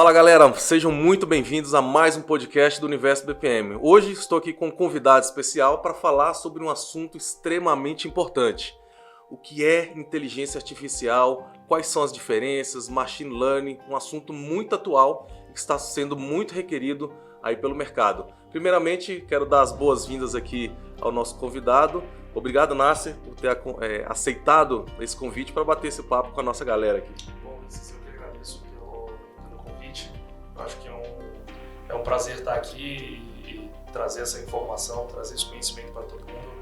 Fala galera, sejam muito bem-vindos a mais um podcast do Universo BPM. Hoje estou aqui com um convidado especial para falar sobre um assunto extremamente importante. O que é inteligência artificial, quais são as diferenças, machine learning, um assunto muito atual e que está sendo muito requerido aí pelo mercado. Primeiramente, quero dar as boas-vindas aqui ao nosso convidado. Obrigado, Nasser, por ter aceitado esse convite para bater esse papo com a nossa galera aqui. Bom, eu que agradeço pelo convite. Eu acho que é um prazer estar aqui e trazer essa informação, trazer esse conhecimento para todo mundo.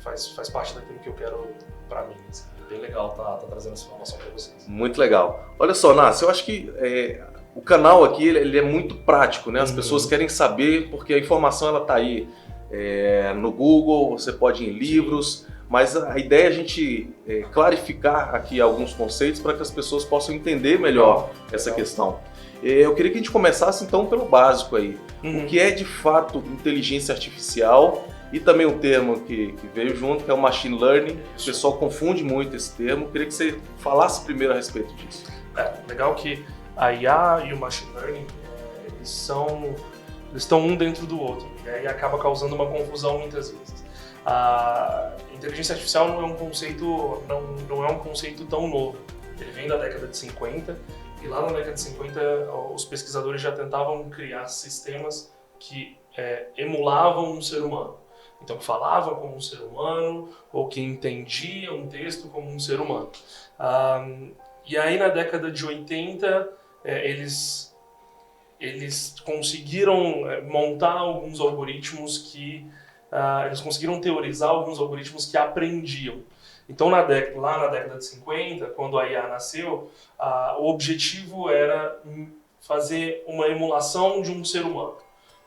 Faz parte daquilo que eu quero para mim. Assim. É bem legal tá trazendo essa informação para vocês. Muito legal. Olha só, Nasser, eu acho que o canal aqui ele é muito prático, né? As pessoas querem saber porque a informação ela tá aí no Google, você pode ir em livros, mas a ideia é a gente clarificar aqui alguns conceitos para que as pessoas possam entender melhor essa questão. Eu queria que a gente começasse então pelo básico aí. O que é de fato inteligência artificial e também um termo que veio junto, que é o machine learning. O pessoal confunde muito esse termo. Eu queria que você falasse primeiro a respeito disso. Legal que a IA e o machine learning eles estão um dentro do outro e aí acaba causando uma confusão muitas vezes. A inteligência artificial não é um conceito tão novo. Ele vem da década de 50 e lá na década de 50 os pesquisadores já tentavam criar sistemas que emulavam um ser humano. Então que falavam como um ser humano ou que entendiam um texto como um ser humano. E aí na década de 80 eles conseguiram montar alguns algoritmos que eles conseguiram teorizar alguns algoritmos que aprendiam. Então lá na década de 50, quando a IA nasceu, o objetivo era fazer uma emulação de um ser humano,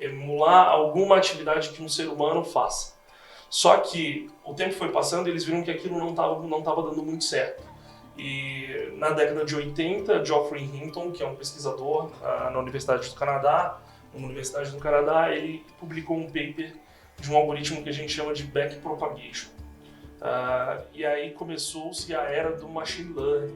emular alguma atividade que um ser humano faça. Só que o tempo foi passando e eles viram que aquilo não estava dando muito certo. E na década de 80, Geoffrey Hinton, que é um pesquisador na Universidade do Canadá, ele publicou um paper de um algoritmo que a gente chama de backpropagation. E aí começou-se a era do machine learning,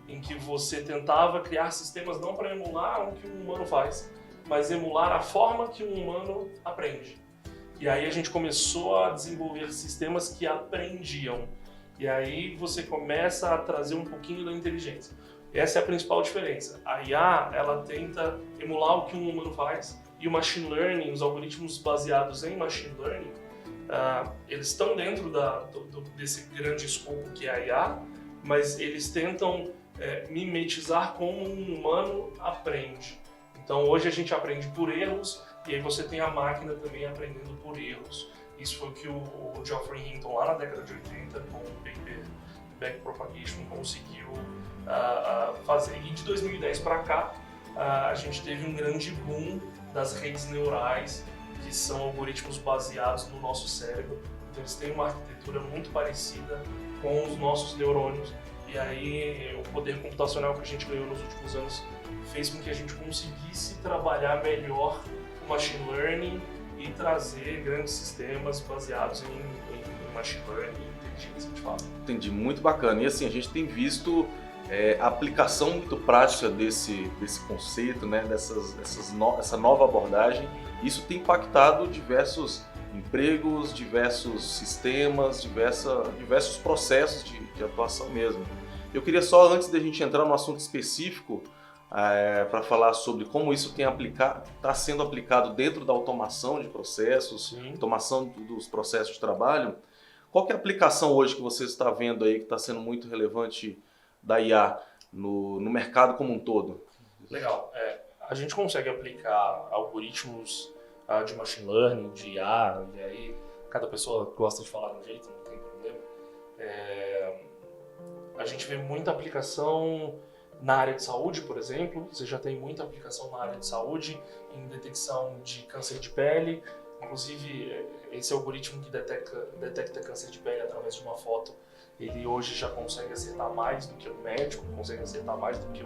em que você tentava criar sistemas não para emular o que um humano faz, mas emular a forma que um humano aprende. E aí a gente começou a desenvolver sistemas que aprendiam. E aí você começa a trazer um pouquinho da inteligência. Essa é a principal diferença. A IA, ela tenta emular o que um humano faz, e o machine learning, os algoritmos baseados em machine learning, eles estão dentro desse grande escopo que é a IA, mas eles tentam mimetizar como um humano aprende. Então hoje a gente aprende por erros, e aí você tem a máquina também aprendendo por erros. Isso foi o que o Geoffrey Hinton, lá na década de 80, com o paper Backpropagation, conseguiu fazer. E de 2010 para cá, a gente teve um grande boom das redes neurais, que são algoritmos baseados no nosso cérebro. Então eles têm uma arquitetura muito parecida com os nossos neurônios. E aí o poder computacional que a gente ganhou nos últimos anos fez com que a gente conseguisse trabalhar melhor o machine learning e trazer grandes sistemas baseados em machine learning e inteligência de fato. Entendi, muito bacana. E assim, a gente tem visto a aplicação muito prática desse conceito, né, essa nova abordagem. Isso tem impactado diversos empregos, diversos sistemas, diversos processos de atuação mesmo. Eu queria só, antes da gente entrar no assunto específico, para falar sobre como isso está sendo aplicado dentro da automação de processos, automação dos processos de trabalho. Qual que é a aplicação hoje que você está vendo aí que está sendo muito relevante da IA no mercado como um todo? Legal. A gente consegue aplicar algoritmos de machine learning, de IA, e aí cada pessoa gosta de falar de um jeito, não tem problema. A gente vê muita aplicação na área de saúde, por exemplo. Você já tem muita aplicação na área de saúde, em detecção de câncer de pele. Inclusive, esse algoritmo que detecta câncer de pele através de uma foto, ele hoje já consegue acertar mais do que um médico, consegue acertar mais do que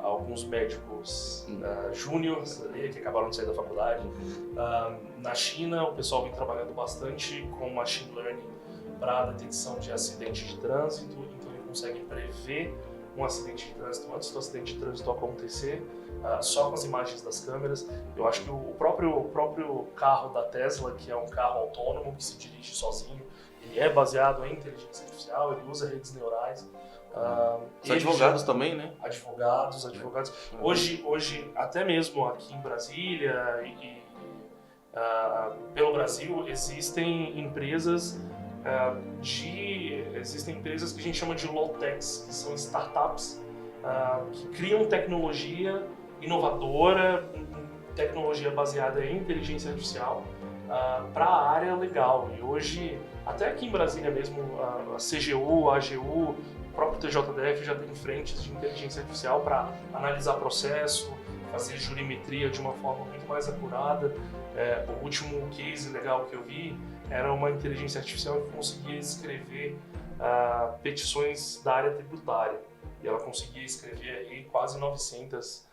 alguns médicos júniores ali, que acabaram de sair da faculdade. Na China, o pessoal vem trabalhando bastante com machine learning para a detecção de acidentes de trânsito, então ele consegue prever um acidente de trânsito antes do acidente de trânsito acontecer, só com as imagens das câmeras. Eu acho que o próprio carro da Tesla, que é um carro autônomo que se dirige sozinho, ele é baseado em inteligência artificial, ele usa redes neurais. Os advogados também, né? Advogados. Hoje, até mesmo aqui em Brasília e pelo Brasil, existem empresas que a gente chama de low-techs, que são startups que criam tecnologia inovadora, tecnologia baseada em inteligência artificial para a área legal. E hoje, até aqui em Brasília mesmo, a CGU, a AGU, o próprio TJDF já tem frentes de inteligência artificial para analisar processo, fazer jurimetria de uma forma muito mais acurada. O último case legal que eu vi era uma inteligência artificial que conseguia escrever petições da área tributária. E ela conseguia escrever aí quase 900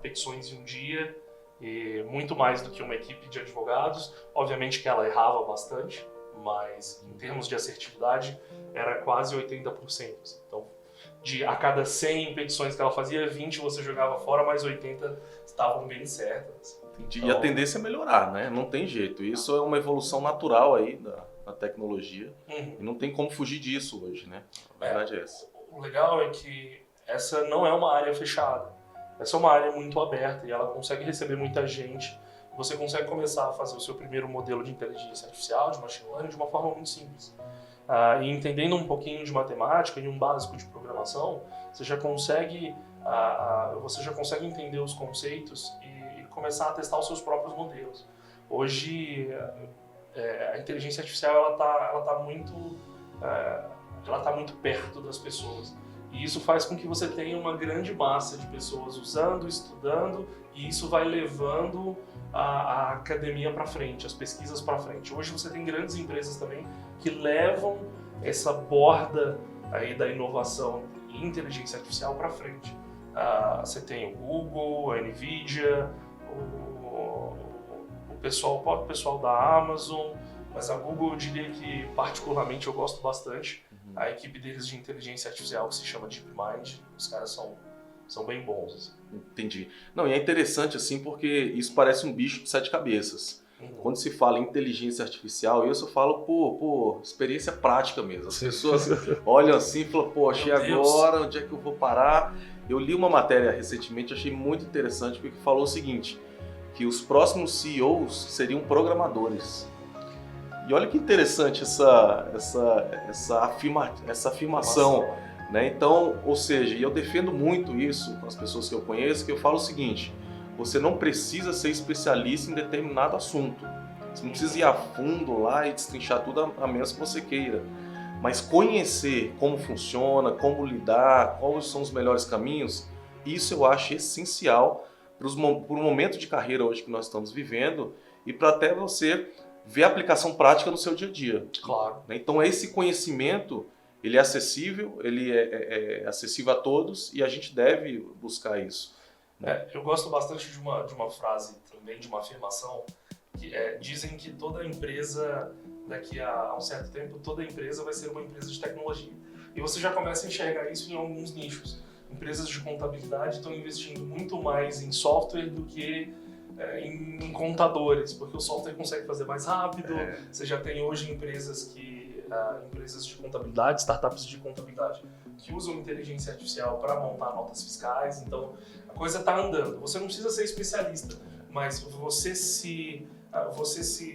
petições em um dia, e muito mais do que uma equipe de advogados. Obviamente que ela errava bastante, mas em termos de assertividade era quase 80%. Então, a cada 100 petições que ela fazia, 20 você jogava fora, mas 80 estavam bem certas. Então, e a tendência é melhorar, né? Não tem jeito. Isso é uma evolução natural aí da tecnologia. E não tem como fugir disso hoje, né? A verdade é essa. O legal é que essa não é uma área fechada. Essa é uma área muito aberta e ela consegue receber muita gente. Você consegue começar a fazer o seu primeiro modelo de inteligência artificial, de machine learning, de uma forma muito simples. E entendendo um pouquinho de matemática e um básico de programação, você já consegue entender os conceitos e começar a testar os seus próprios modelos. Hoje, a inteligência artificial ela tá muito perto das pessoas. E isso faz com que você tenha uma grande massa de pessoas usando, estudando, e isso vai levando a academia para frente, as pesquisas para frente. Hoje você tem grandes empresas também que levam essa borda aí da inovação e inteligência artificial para frente. Você tem o Google, a Nvidia, o próprio pessoal da Amazon, mas a Google eu diria que particularmente eu gosto bastante. A equipe deles de inteligência artificial, que se chama DeepMind, os caras são bem bons. Assim. Entendi. Não, e é interessante assim porque isso parece um bicho de 7 cabeças. Quando se fala em inteligência artificial, eu falo por experiência prática mesmo. As pessoas olham assim e falam, poxa, e agora? Onde é que eu vou parar? Eu li uma matéria recentemente, achei muito interessante, porque falou o seguinte, que os próximos CEOs seriam programadores. E olha que interessante essa afirmação, né? Então, ou seja, eu defendo muito isso com as pessoas que eu conheço, que eu falo o seguinte, você não precisa ser especialista em determinado assunto. Você não precisa ir a fundo lá e destrinchar tudo a menos que você queira. Mas conhecer como funciona, como lidar, quais são os melhores caminhos, isso eu acho essencial para o momento de carreira hoje que nós estamos vivendo e para até você ver a aplicação prática no seu dia a dia. Claro. Então esse conhecimento, ele é acessível, ele é acessível a todos e a gente deve buscar isso. Eu gosto bastante de uma frase também, de uma afirmação, que dizem que toda empresa, daqui a um certo tempo, toda empresa vai ser uma empresa de tecnologia. E você já começa a enxergar isso em alguns nichos. Empresas de contabilidade estão investindo muito mais em software do que em contadores, porque o software consegue fazer mais rápido. Você já tem hoje empresas de contabilidade, startups de contabilidade, que usam inteligência artificial para montar notas fiscais. Então, a coisa está andando. Você não precisa ser especialista, mas você se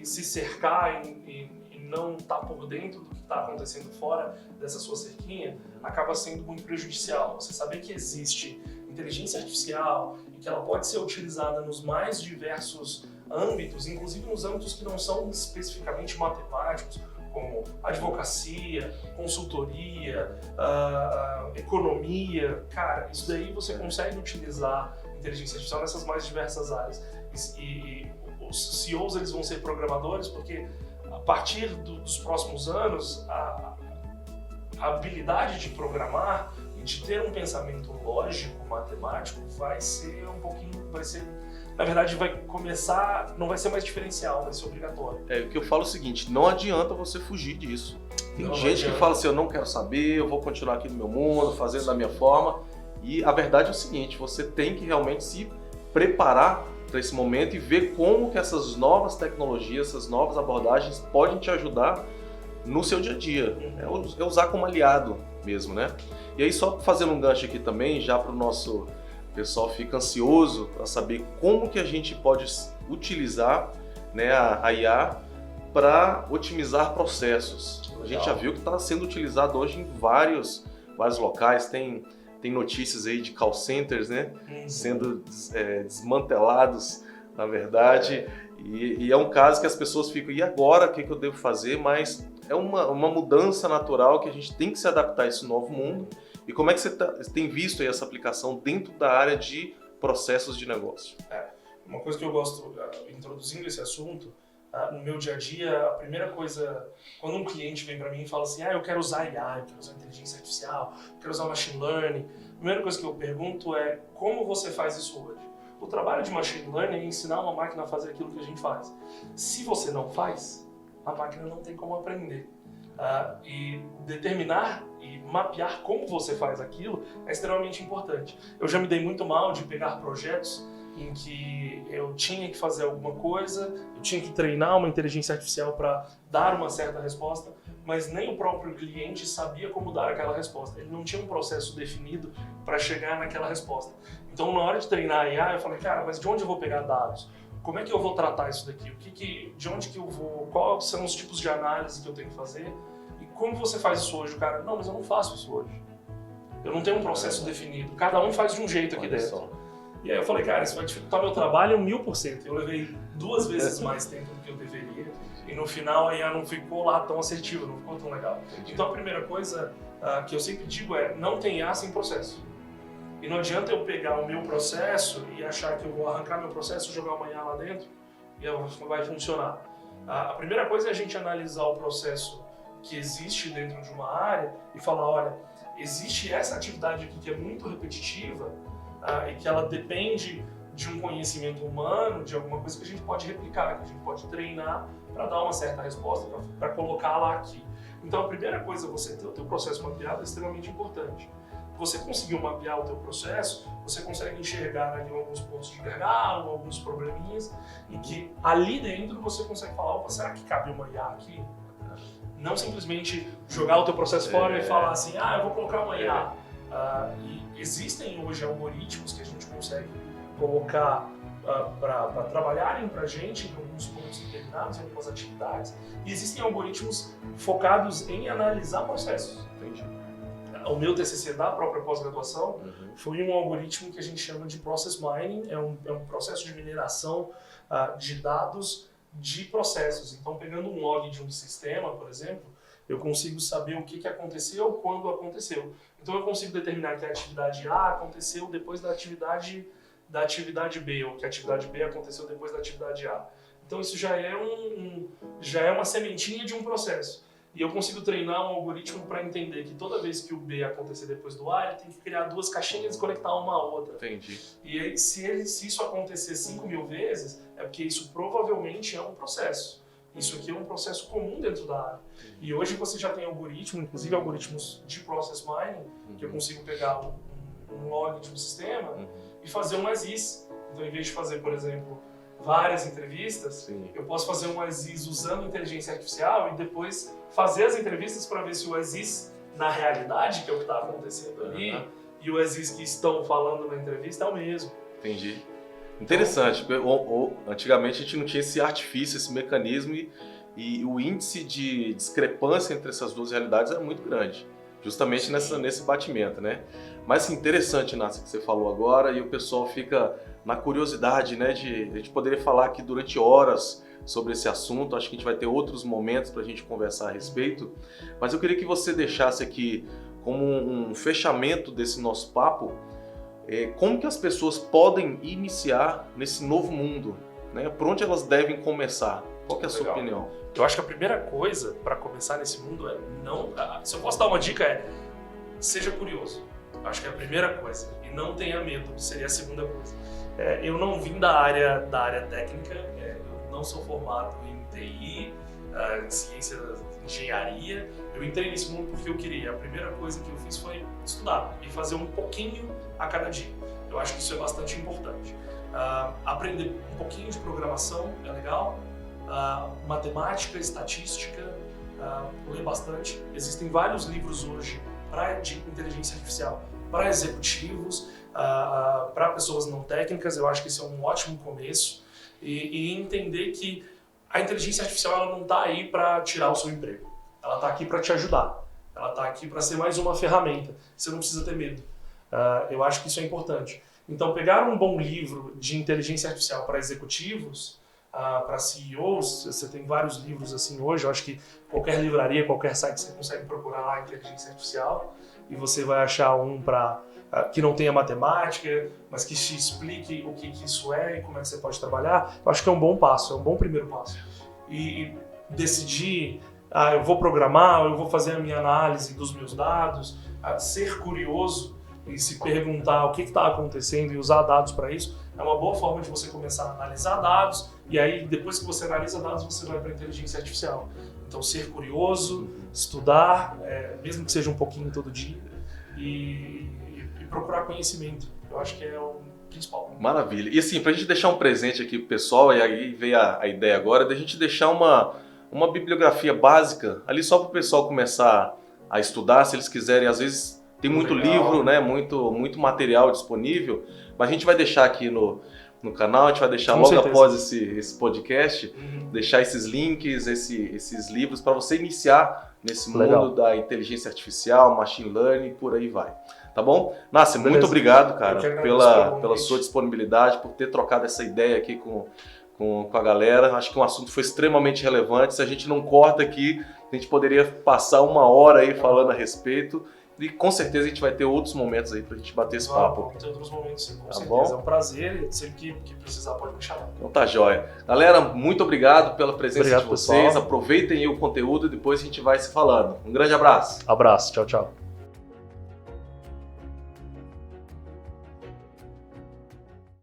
cercar e não estar por dentro do que está acontecendo fora dessa sua cerquinha acaba sendo muito prejudicial. Você saber que existe inteligência artificial e que ela pode ser utilizada nos mais diversos âmbitos, inclusive nos âmbitos que não são especificamente matemáticos, como advocacia, consultoria, economia. Cara, isso daí você consegue utilizar inteligência artificial nessas mais diversas áreas. E os CEOs eles vão ser programadores porque a partir dos próximos anos a habilidade de programar e de ter um pensamento lógico, matemático, na verdade vai começar, não vai ser mais diferencial, vai ser obrigatório. O que eu falo é o seguinte, não adianta você fugir disso. Tem gente que fala assim, eu não quero saber, eu vou continuar aqui no meu mundo, fazendo da minha forma. E a verdade é o seguinte, você tem que realmente se preparar para esse momento e ver como que essas novas tecnologias, essas novas abordagens podem te ajudar no seu dia a dia. É usar como aliado mesmo, né? E aí, só fazendo um gancho aqui também, já para o nosso pessoal fica ansioso para saber como que a gente pode utilizar, né, a IA para otimizar processos. A gente já viu que está sendo utilizado hoje em vários locais, tem notícias aí de call centers, né, sendo desmantelados, na verdade, e é um caso que as pessoas ficam, e agora, o que eu devo fazer? Mas é uma mudança natural que a gente tem que se adaptar a esse novo mundo. E como é que você tem visto aí essa aplicação dentro da área de processos de negócio? Uma coisa que eu gosto, introduzindo esse assunto, no meu dia a dia, a primeira coisa, quando um cliente vem para mim e fala assim, eu quero usar IA, eu quero usar inteligência artificial, eu quero usar machine learning, a primeira coisa que eu pergunto é como você faz isso hoje? O trabalho de machine learning é ensinar uma máquina a fazer aquilo que a gente faz. Se você não faz, a máquina não tem como aprender. E determinar e mapear como você faz aquilo é extremamente importante. Eu já me dei muito mal de pegar projetos em que eu tinha que fazer alguma coisa, eu tinha que treinar uma inteligência artificial para dar uma certa resposta, mas nem o próprio cliente sabia como dar aquela resposta. Ele não tinha um processo definido para chegar naquela resposta. Então, na hora de treinar a IA, eu falei, cara, mas de onde eu vou pegar dados? Como é que eu vou tratar isso daqui? De onde que eu vou? Quais são os tipos de análise que eu tenho que fazer? E como você faz isso hoje? O cara, não, mas eu não faço isso hoje. Eu não tenho um processo definido. Cada um faz de um jeito aqui dentro. E aí eu falei, cara, isso vai dificultar meu trabalho 1000%. Eu levei 2 vezes mais tempo do que eu deveria. E no final a IA não ficou lá tão assertiva, não ficou tão legal. Então a primeira coisa que eu sempre digo é, não tem IA sem processo. E não adianta eu pegar o meu processo e achar que eu vou arrancar meu processo, jogar uma IA lá dentro e vai funcionar. A primeira coisa é a gente analisar o processo que existe dentro de uma área e falar, olha, existe essa atividade aqui que é muito repetitiva e que ela depende de um conhecimento humano, de alguma coisa que a gente pode replicar, que a gente pode treinar para dar uma certa resposta, para colocá-la aqui. Então a primeira coisa, você ter o teu processo mapeado é extremamente importante. Você conseguiu mapear o teu processo, você consegue enxergar ali alguns pontos de gargalo, alguns probleminhas, e que ali dentro você consegue falar, opa, será que cabe uma IA aqui? Não simplesmente jogar o teu processo fora e falar assim, eu vou colocar uma IA. E existem hoje algoritmos que a gente consegue colocar para trabalharem para a gente em alguns pontos determinados, em algumas atividades, e existem algoritmos focados em analisar processos. Entendi. O meu TCC da própria pós-graduação foi um algoritmo que a gente chama de Process Mining, é um processo de mineração de dados de processos. Então, pegando um log de um sistema, por exemplo, eu consigo saber o que aconteceu, quando aconteceu. Então, eu consigo determinar que a atividade A aconteceu depois da atividade B, ou que a atividade B aconteceu depois da atividade A. Então, isso já é uma sementinha de um processo. E eu consigo treinar um algoritmo para entender que toda vez que o B acontecer depois do A, ele tem que criar 2 caixinhas e conectar uma a outra. Entendi. E aí, se isso acontecer 5.000 vezes, é porque isso provavelmente é um processo. Isso aqui é um processo comum dentro da área. E hoje você já tem algoritmos, inclusive algoritmos de Process Mining, que eu consigo pegar um log de um sistema e fazer um as-is. Então, em vez de fazer, por exemplo, várias entrevistas, eu posso fazer um as-is usando inteligência artificial e depois fazer as entrevistas para ver se o as-is, na realidade, que é o que está acontecendo ali, e o as-is que estão falando na entrevista é o mesmo. Entendi. Interessante. Antigamente a gente não tinha esse artifício, esse mecanismo e o índice de discrepância entre essas duas realidades era muito grande, justamente nesse batimento, né? Mas interessante, Inácio, que você falou agora, e o pessoal fica na curiosidade, né, de a gente poderia falar aqui durante horas sobre esse assunto. Acho que a gente vai ter outros momentos para a gente conversar a respeito, mas eu queria que você deixasse aqui como um fechamento desse nosso papo, como que as pessoas podem iniciar nesse novo mundo, né? Por onde elas devem começar? Qual que é a sua opinião? Eu acho que a primeira coisa para começar nesse mundo é se eu posso dar uma dica, seja curioso. Eu acho que é a primeira coisa. E não tenha medo, seria a segunda coisa. Eu não vim da área técnica, eu não sou formado em TI, em ciência engenharia. Eu entrei nesse mundo porque eu queria. A primeira coisa que eu fiz foi estudar e fazer um pouquinho a cada dia. Eu acho que isso é bastante importante. Aprender um pouquinho de programação é legal, matemática, estatística, ler bastante. Existem vários livros hoje de inteligência artificial para executivos, para pessoas não técnicas. Eu acho que esse é um ótimo começo. E entender que a inteligência artificial ela não está aí para tirar o seu emprego. Ela está aqui para te ajudar. Ela está aqui para ser mais uma ferramenta. Você não precisa ter medo. Eu acho que isso é importante. Então, pegar um bom livro de inteligência artificial para executivos, para CEOs, você tem vários livros assim hoje. Eu acho que qualquer livraria, qualquer site, você consegue procurar lá inteligência artificial e você vai achar um que não tenha matemática, mas que te explique o que isso é e como é que você pode trabalhar. Eu acho que é um bom passo, é um bom primeiro passo. E decidir, eu vou programar, eu vou fazer a minha análise dos meus dados, ser curioso e se perguntar o que está acontecendo e usar dados para isso, é uma boa forma de você começar a analisar dados e aí depois que você analisa dados você vai para a inteligência artificial. Então ser curioso, estudar, mesmo que seja um pouquinho todo dia e procurar conhecimento. Eu acho que é o principal. Maravilha. E assim, para a gente deixar um presente aqui pro pessoal, e aí veio a ideia agora da gente deixar uma bibliografia básica ali só para o pessoal começar a estudar, se eles quiserem. Às vezes tem muito livro, né? Muito material disponível, mas a gente vai deixar aqui no canal, a gente vai deixar logo após esse podcast, deixar esses links, esses livros para você iniciar nesse mundo da inteligência artificial, machine learning, por aí vai. Tá bom? Nassim, muito obrigado, cara, pela sua disponibilidade, por ter trocado essa ideia aqui com a galera. Acho que o assunto foi extremamente relevante. Se a gente não corta aqui, a gente poderia passar uma hora aí falando a respeito. E com certeza a gente vai ter outros momentos aí pra gente bater esse papo. Vamos ter outros momentos, com certeza. Bom? É um prazer, sempre que precisar pode me chamar. Então tá jóia. Galera, muito obrigado pela presença de vocês. Pessoal. Aproveitem aí o conteúdo e depois a gente vai se falando. Um grande abraço. Abraço, tchau, tchau.